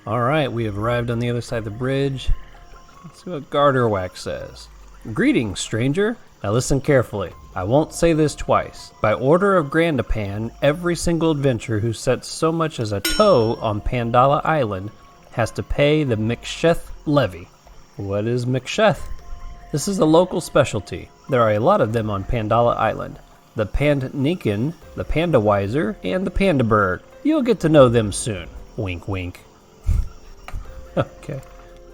Alright, we have arrived on the other side of the bridge. Let's see what Guard of Akwadala says. Greetings, stranger. Now listen carefully. I won't say this twice. By order of Grandapan, every single adventurer who sets so much as a toe on Pandala Island has to pay the Miksheth levy. What is Miksheth? This is a local specialty. There are a lot of them on Pandala Island. The Pandnikin, the Pandawiser, and the Pandaberg. You'll get to know them soon. Wink, wink. Okay.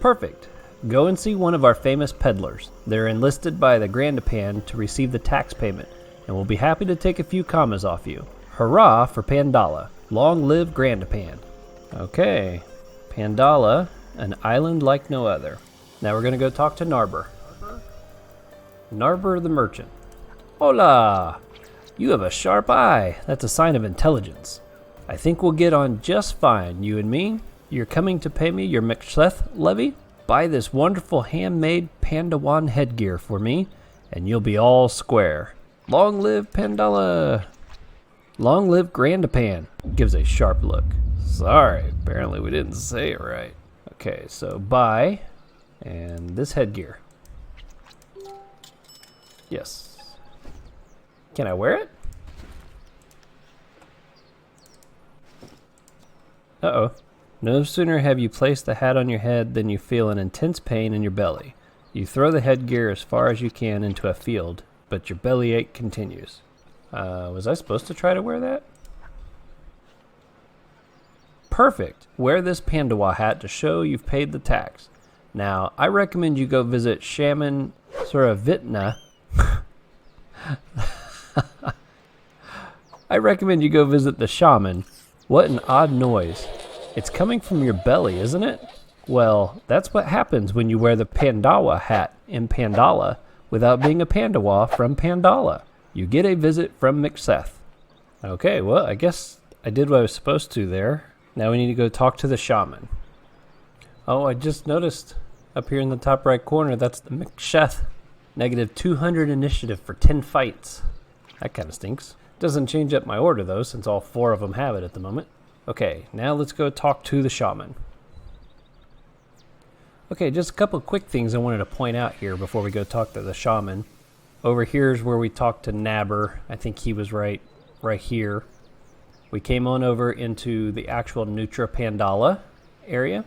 Perfect. Go and see one of our famous peddlers. They're enlisted by the Grandapan to receive the tax payment, and will be happy to take a few commas off you. Hurrah for Pandala. Long live Grandapan. Okay. Pandala, an island like no other. Now we're going to go talk to Narberthe. Narberthe the merchant. Hola! You have a sharp eye. That's a sign of intelligence. I think we'll get on just fine, you and me. You're coming to pay me your Miksheth levy? Buy this wonderful handmade Pandawan headgear for me, and you'll be all square. Long live Pandala! Long live Grandapan! Gives a sharp look. Sorry, apparently we didn't say it right. Okay, so buy, and this headgear. Yes. Can I wear it? Uh-oh. No sooner have you placed the hat on your head than you feel an intense pain in your belly. You throw the headgear as far as you can into a field, but your bellyache continues. Was I supposed to try to wear that? Perfect! Wear this Pandawa hat to show you've paid the tax. Now, I recommend you go visit Shaman Survivitna. I recommend you go visit the Shaman. What an odd noise. It's coming from your belly, isn't it? Well, that's what happens when you wear the Pandawa hat in Pandala without being a Pandawa from Pandala. You get a visit from Miksheth. Okay, well, I guess I did what I was supposed to there. Now we need to go talk to the Shaman. Oh, I just noticed up here in the top right corner, that's the Miksheth. Negative 200 initiative for 10 fights. That kind of stinks. Doesn't change up my order, though, since all 4 of them have it at the moment. Okay, now let's go talk to the Shaman. Okay, just a couple quick things I wanted to point out here before we go talk to the Shaman. Over here is where we talked to Narberthe. I think he was right here. We came on over into the actual Nutra Pandala area,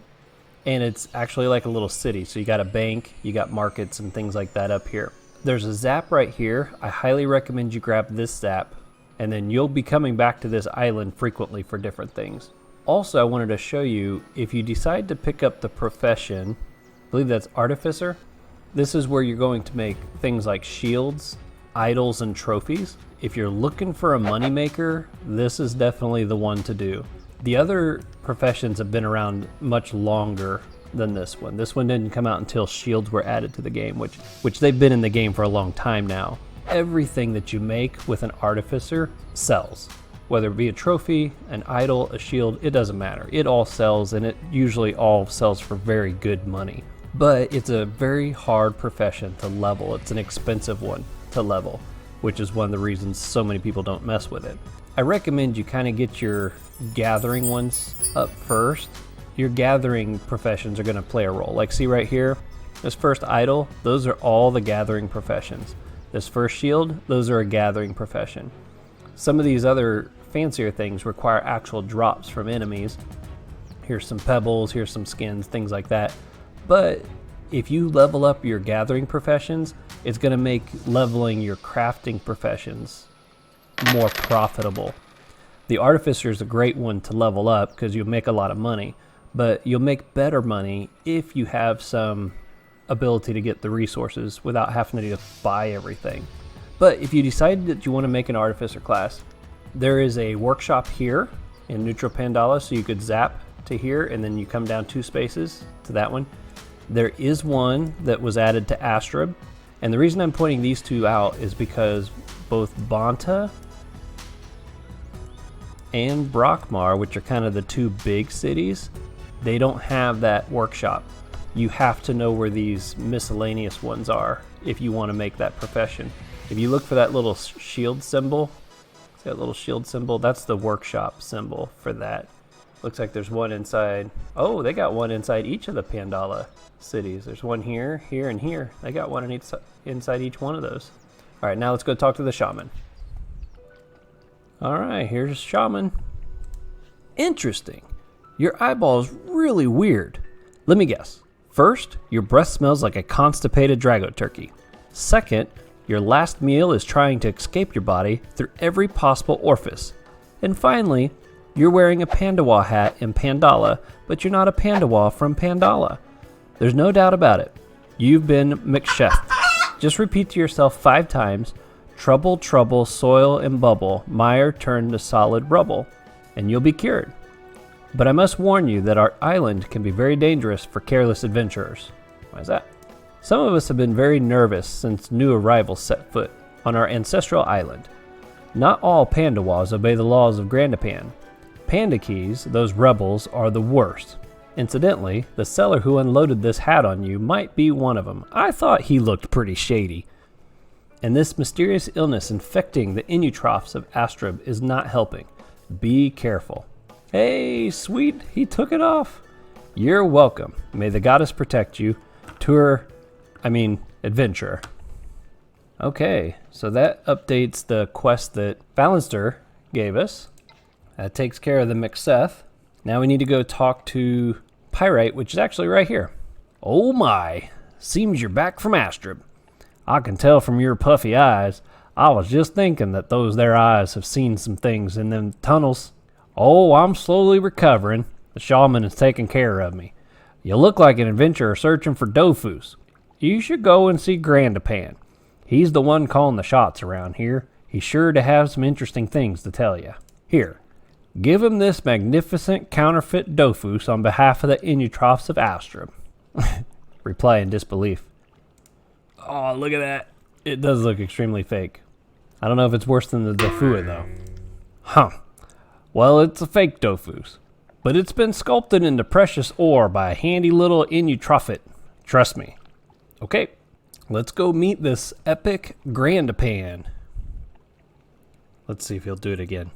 and it's actually like a little city. So you got a bank, you got markets and things like that up here. There's a zap right here. I highly recommend you grab this zap, and then you'll be coming back to this island frequently for different things. Also, I wanted to show you, if you decide to pick up the profession, I believe that's Artificer, this is where you're going to make things like shields, idols, and trophies. If you're looking for a moneymaker, this is definitely the one to do. The other professions have been around much longer than this one. This one didn't come out until shields were added to the game, which they've been in the game for a long time now. Everything that you make with an artificer sells. Whether it be a trophy, an idol, a shield, it doesn't matter. It all sells, and it usually all sells for very good money. But it's a very hard profession to level. It's an expensive one to level, which is one of the reasons so many people don't mess with it. I recommend you kind of get your gathering ones up first. Your gathering professions are going to play a role. Like, see right here, this first idol, those are all the gathering professions. This first shield, those are a gathering profession. Some of these other fancier things require actual drops from enemies. Here's some pebbles, here's some skins, things like that. But if you level up your gathering professions, it's going to make leveling your crafting professions more profitable. The Artificer is a great one to level up because you'll make a lot of money, but you'll make better money if you have some ability to get the resources without having to just buy everything. But if you decide that you want to make an Artificer class, there is a workshop here in Nutra Pandala, so you could zap to here and then you come down 2 spaces to that one. There is one that was added to Astrub, and the reason I'm pointing these 2 out is because both Banta and Brockmar, which are kind of the 2 big cities, they don't have that workshop. You have to know where these miscellaneous ones are if you want to make that profession. If you look for that little shield symbol, see that little shield symbol? That's the workshop symbol for that. Looks like there's one inside. Oh, they got one inside each of the Pandala cities. There's one here, here, and here. They got one inside each one of those. All right, now let's go talk to the Shaman. All right, here's Shaman. Interesting. Your eyeball is really weird. Let me guess. First, your breath smells like a constipated Drago turkey. Second, your last meal is trying to escape your body through every possible orifice. And finally, you're wearing a Pandawa hat in Pandala, but you're not a Pandawa from Pandala. There's no doubt about it. You've been McChefed. Just repeat to yourself 5 times, trouble, trouble, soil and bubble, mire turned to solid rubble, and you'll be cured. But I must warn you that our island can be very dangerous for careless adventurers. Why is that? Some of us have been very nervous since new arrivals set foot on our ancestral island. Not all Pandawas obey the laws of Grandapan. Panda keys, those rebels, are the worst. Incidentally, the seller who unloaded this hat on you might be one of them. I thought he looked pretty shady. And this mysterious illness infecting the Inutrophs of Astrub is not helping. Be careful. Hey, sweet, he took it off. You're welcome. May the goddess protect you. Adventurer. Okay, so that updates the quest that Balanster gave us. That takes care of the McSeth. Now we need to go talk to Pyrite, which is actually right here. Oh my, seems you're back from Astrub. I can tell from your puffy eyes. I was just thinking that those there eyes have seen some things in them tunnels. Oh, I'm slowly recovering. The shaman is taking care of me. You look like an adventurer searching for Dofus. You should go and see Grandapan. He's the one calling the shots around here. He's sure to have some interesting things to tell you. Here, give him this magnificent counterfeit Dofus on behalf of the Inutrophs of Astrub. Reply in disbelief. Oh, look at that. It does look extremely fake. I don't know if it's worse than the Dofua, though. Huh. Well, it's a fake Dofus, but it's been sculpted into precious ore by a handy little Inutrophet. Trust me. Okay, let's go meet this epic Grandapan. Let's see if he'll do it again.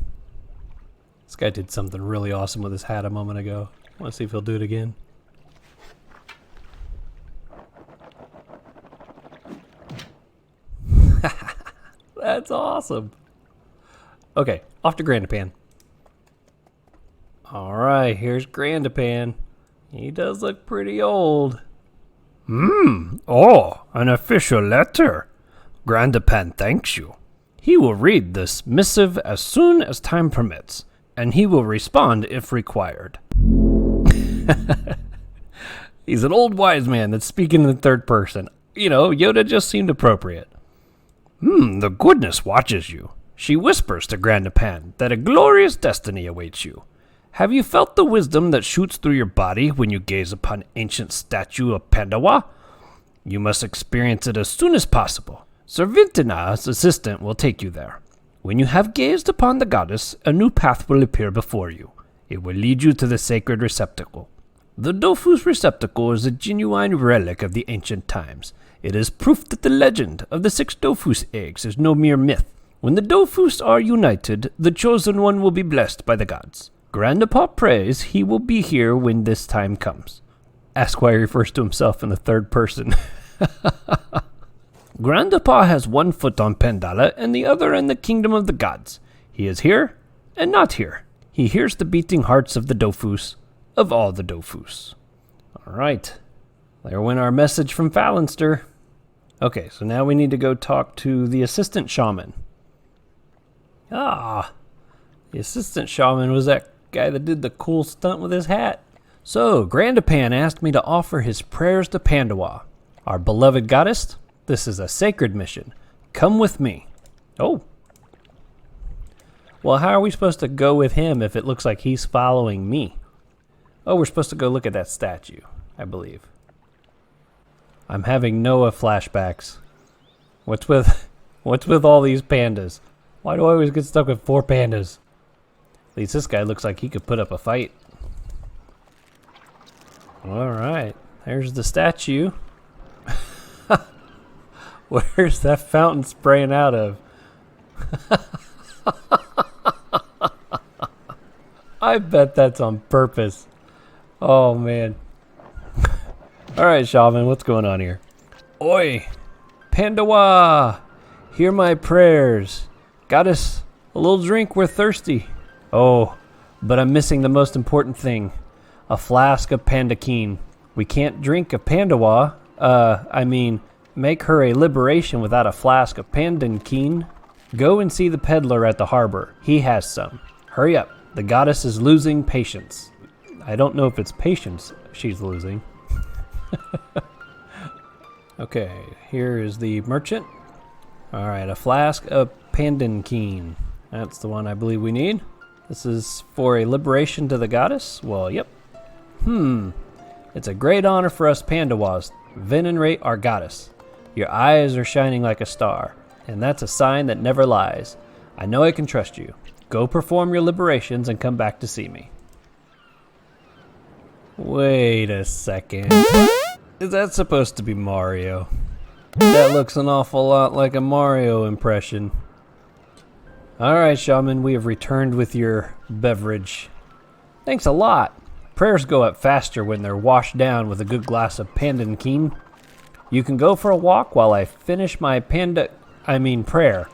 This guy did something really awesome with his hat a moment ago. Let's see if he'll do it again. That's awesome. Okay, off to Grandapan. Alright, here's Grandapan. He does look pretty old. Oh, an official letter. Grandapan thanks you. He will read this missive as soon as time permits, and he will respond if required. He's an old wise man that's speaking in the third person. You know, Yoda just seemed appropriate. The goodness watches you. She whispers to Grandapan that a glorious destiny awaits you. Have you felt the wisdom that shoots through your body when you gaze upon ancient statue of Pandawa? You must experience it as soon as possible. Survivitna's assistant will take you there. When you have gazed upon the goddess, a new path will appear before you. It will lead you to the sacred receptacle. The Dofus receptacle is a genuine relic of the ancient times. It is proof that the legend of the 6 Dofus eggs is no mere myth. When the Dofus are united, the chosen one will be blessed by the gods. Grandapan prays he will be here when this time comes. Ask why he refers to himself in the third person. Grandapan has one foot on Pandala and the other in the kingdom of the gods. He is here and not here. He hears the beating hearts of the Dofus, of all the Dofus. All right. There went our message from Phalanster. Okay, so now we need to go talk to the assistant shaman. The assistant shaman was that guy that did the cool stunt with his hat. So, Grandapan asked me to offer his prayers to Pandawa, our beloved goddess. This is a sacred mission. Come with me. Oh. Well, how are we supposed to go with him if it looks like he's following me? Oh, we're supposed to go look at that statue, I believe. I'm having Noah flashbacks. What's with all these pandas? Why do I always get stuck with 4 pandas? At least this guy looks like he could put up a fight. Alright, there's the statue. Where's that fountain spraying out of? I bet that's on purpose. Oh, man. All right, Shaman, what's going on here? Oi, Pandawa, hear my prayers. Got us a little drink, we're thirsty. Oh, but I'm missing the most important thing. A flask of Pandakeen. We can't drink a Pandawa. Make her a liberation without a flask of Pandakeen. Go and see the peddler at the harbor. He has some. Hurry up. The goddess is losing patience. I don't know if it's patience she's losing. Okay, here is the merchant. All right, a flask of Pandakeen. That's the one I believe we need. This is for a liberation to the goddess? Well, yep. It's a great honor for us Pandawas to venerate our goddess. Your eyes are shining like a star, and that's a sign that never lies. I know I can trust you. Go perform your liberations and come back to see me. Wait a second. Is that supposed to be Mario? That looks an awful lot like a Mario impression. Alright, Shaman, we have returned with your beverage. Thanks a lot. Prayers go up faster when they're washed down with a good glass of Pandakeen. You can go for a walk while I finish my prayer.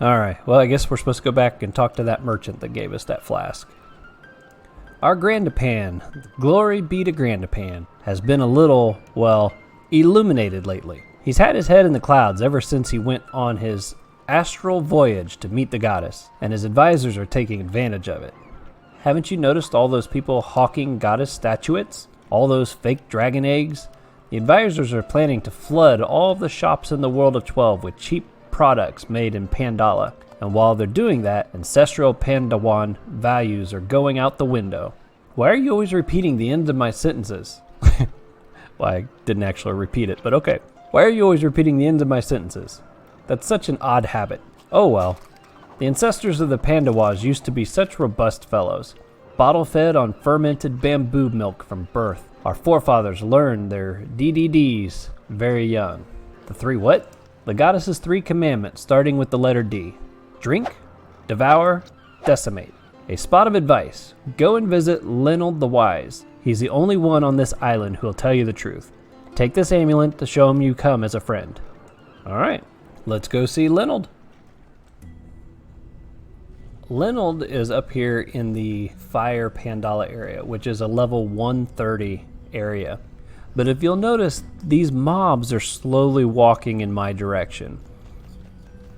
Alright, well, I guess we're supposed to go back and talk to that merchant that gave us that flask. Our Grandapan, glory be to Grandapan, has been a little, well, illuminated lately. He's had his head in the clouds ever since he went on his astral voyage to meet the goddess, and his advisors are taking advantage of it. Haven't you noticed all those people hawking goddess statuettes? All those fake dragon eggs? The advisors are planning to flood all of the shops in the world of 12 with cheap products made in Pandala. And while they're doing that, ancestral Pandawan values are going out the window. Why are you always repeating the end of my sentences? Well, I didn't actually repeat it, but okay. Why are you always repeating the ends of my sentences? That's such an odd habit. Oh well. The ancestors of the Pandawas used to be such robust fellows. Bottle-fed on fermented bamboo milk from birth. Our forefathers learned their DDDs very young. The three what? The goddess's 3 commandments, starting with the letter D. Drink, devour, decimate. A spot of advice. Go and visit Lenold the Wise. He's the only one on this island who'll tell you the truth. Take this amulet to show him you come as a friend. Alright, let's go see Lenold. Lenold is up here in the Fire Pandala area, which is a level 130 area. But if you'll notice, these mobs are slowly walking in my direction.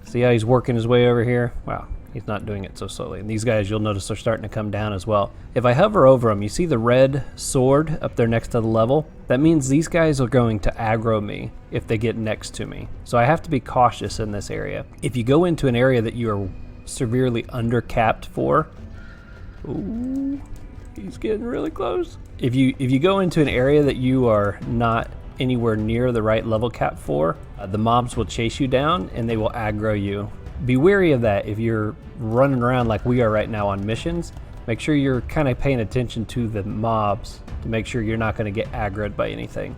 See how he's working his way over here? Wow, he's not doing it so slowly. And these guys, you'll notice, are starting to come down as well. If I hover over them, you see the red sword up there next to the level? That means these guys are going to aggro me if they get next to me. So I have to be cautious in this area. If you go into an area that you are severely undercapped for... Ooh, he's getting really close. If you go into an area that you are not anywhere near the right level cap for, the mobs will chase you down and they will aggro you. Be wary of that if you're running around like we are right now on missions. Make sure you're kind of paying attention to the mobs to make sure you're not going to get aggroed by anything.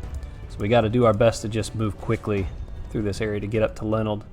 So we got to do our best to just move quickly through this area to get up to Lenold.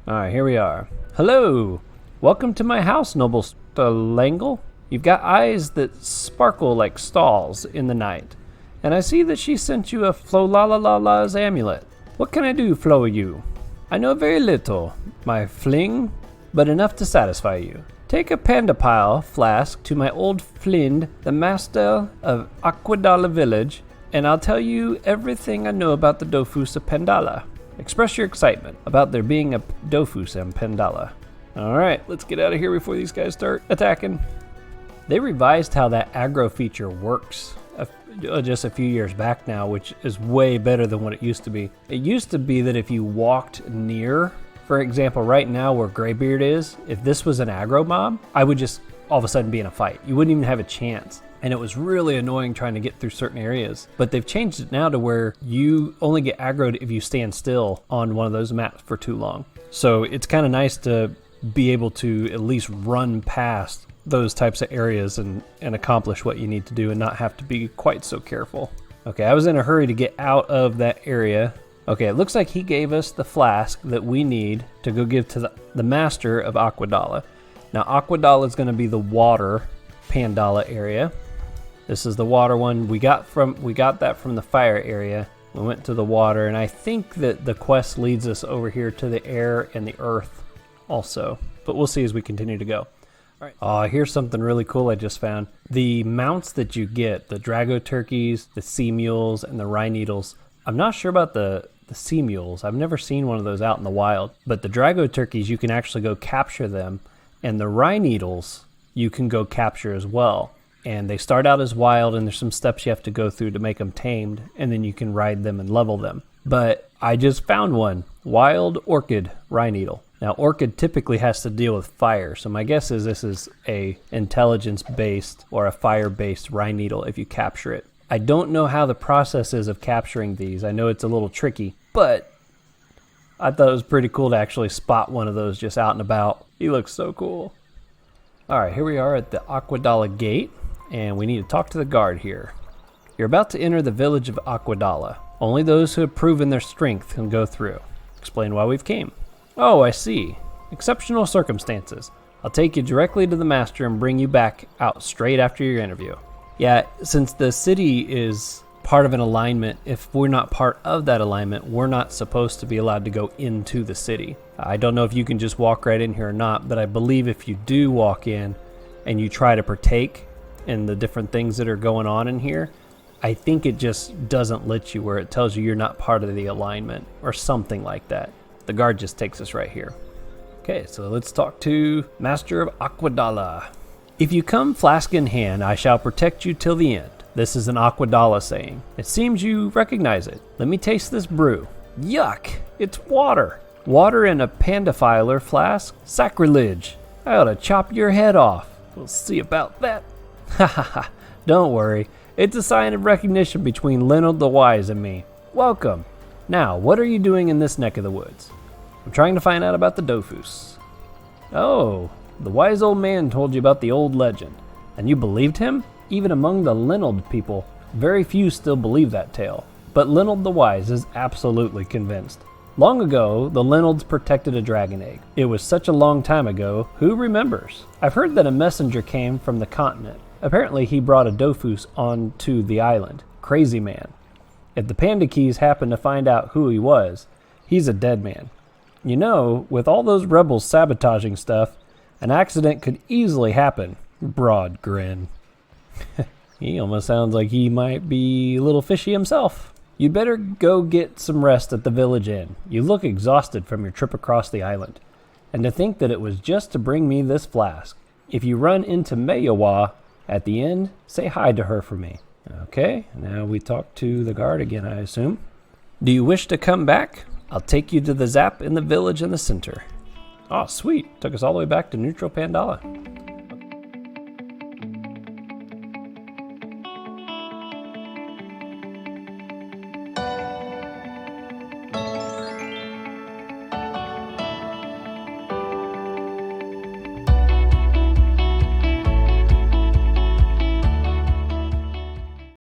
Alright, here we are. Hello! Welcome to my house, noble Stalangle. You've got eyes that sparkle like stars in the night. And I see that she sent you a Flowarawa's amulet. What can I do, Flow you? I know very little, my fling, but enough to satisfy you. Take a Pandapile flask to my old friend, the master of Akwadala village, and I'll tell you everything I know about the Dofus of Pandala. Express your excitement about there being a Dofus in Pandala. Alright, let's get out of here before these guys start attacking. They revised how that aggro feature works just a few years back now, which is way better than what it used to be. It used to be that if you walked near, for example, right now where Greybeard is, if this was an aggro mob, I would just all of a sudden be in a fight. You wouldn't even have a chance. And it was really annoying trying to get through certain areas. But they've changed it now to where you only get aggroed if you stand still on one of those maps for too long. So it's kind of nice to be able to at least run past those types of areas and accomplish what you need to do and not have to be quite so careful. Okay, I was in a hurry to get out of that area. Okay, it looks like he gave us the flask that we need to go give to the master of Akwadala. Now Akwadala is going to be the water Pandala area. This is the water one. We got that from the fire area. We went to the water, and I think that the quest leads us over here to the air and the earth also. But we'll see as we continue to go. All right. Here's something really cool I just found. The mounts that you get, the Drago turkeys, the sea mules, and the rye needles. I'm not sure about the sea mules. I've never seen one of those out in the wild. But the Drago turkeys, you can actually go capture them. And the rye needles, you can go capture as well. And they start out as wild, and there's some steps you have to go through to make them tamed, and then you can ride them and level them. But I just found one, wild orchid rye needle. Now orchid typically has to deal with fire, so my guess is this is a intelligence-based or a fire-based rye needle if you capture it. I don't know how the process is of capturing these. I know it's a little tricky, but I thought it was pretty cool to actually spot one of those just out and about. He looks so cool. All right, here we are at the Akwadala gate, and we need to talk to the guard here. You're about to enter the village of Akwadala. Only those who have proven their strength can go through. Explain why we've came. Oh, I see. Exceptional circumstances. I'll take you directly to the master and bring you back out straight after your interview. Yeah, since the city is part of an alignment, if we're not part of that alignment, we're not supposed to be allowed to go into the city. I don't know if you can just walk right in here or not, but I believe if you do walk in and you try to partake in the different things that are going on in here, I think it just doesn't let you, where it tells you you're not part of the alignment or something like that. The guard just takes us right here. Okay, so let's talk to Master of Akwadala. If you come flask in hand, I shall protect you till the end. This is an Akwadala saying. It seems you recognize it. Let me taste this brew. Yuck! It's water. Water in a pandafiler flask? Sacrilege! I ought to chop your head off. We'll see about that. Ha ha ha. Don't worry. It's a sign of recognition between Leonard the Wise and me. Welcome. Now, what are you doing in this neck of the woods? I'm trying to find out about the Dofus. Oh, the wise old man told you about the old legend. And you believed him? Even among the Leonard people, very few still believe that tale. But Leonard the Wise is absolutely convinced. Long ago, the Leonards protected a dragon egg. It was such a long time ago, who remembers? I've heard that a messenger came from the continent. Apparently he brought a Dofus onto the island. Crazy man. If the Panda Keys happen to find out who he was, he's a dead man. You know, with all those rebels sabotaging stuff, an accident could easily happen. Broad grin. He almost sounds like he might be a little fishy himself. You'd better go get some rest at the village inn. You look exhausted from your trip across the island. And to think that it was just to bring me this flask. If you run into Mayawa at the end, say hi to her for me. Okay, now we talk to the guard again, I assume. Do you wish to come back? I'll take you to the Zap in the village in the center. Oh, sweet. Took us all the way back to neutral Pandala.